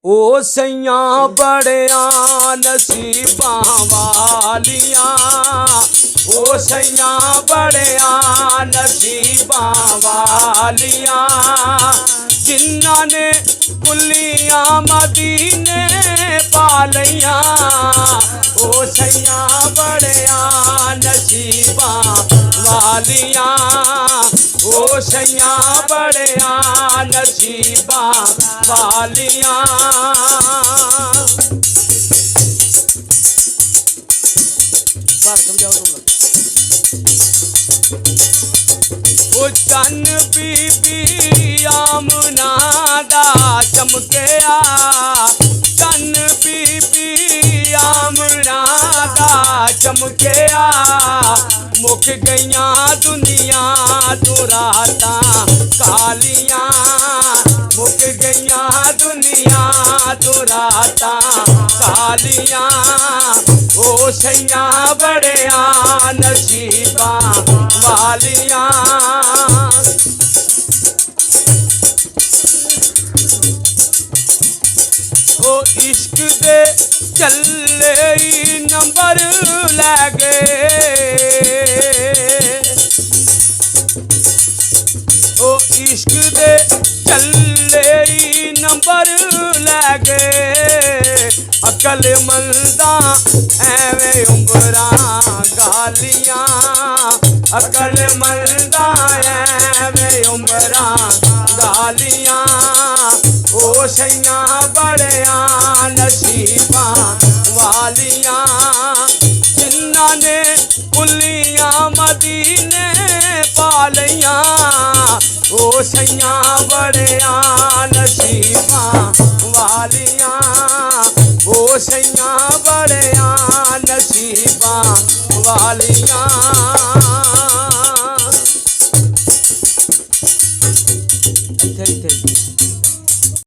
ओ सैया बड़िया नसीबां वालियां, ओ सैया बड़िया नसीबां वालियां, जिन्हां ने कुलियां मदीने पा लईयां। ओ सैया बड़िया नसीबां वालियां, ओ सैया बड़िया नसीबां वालियां। ओ चन बीबी आमना दा चमकिया, चन बीबी आमना दा चमकिया, मुक गईयां दुनिया तो रातां कालियां, मुक गईयां दुनिया तो रातां कालियां। ओ सैया बड़िया नसीबां वालियां। ओ इश्क दे चले नंबर लै गए, ओ इश्क दे चले नंबर लै गए, अकल मंदा एवें उम्रां गालियां, अकल मंदा एवें उम्रां गालियां। ओ सैया बड़िया नसीबां वालियां, जिन्हां ने कुलियां मदीने पा लईयां। ओ सैया बड़िया नसीबां वालियां, ओ सैया बड़िया नसीबां वालियां।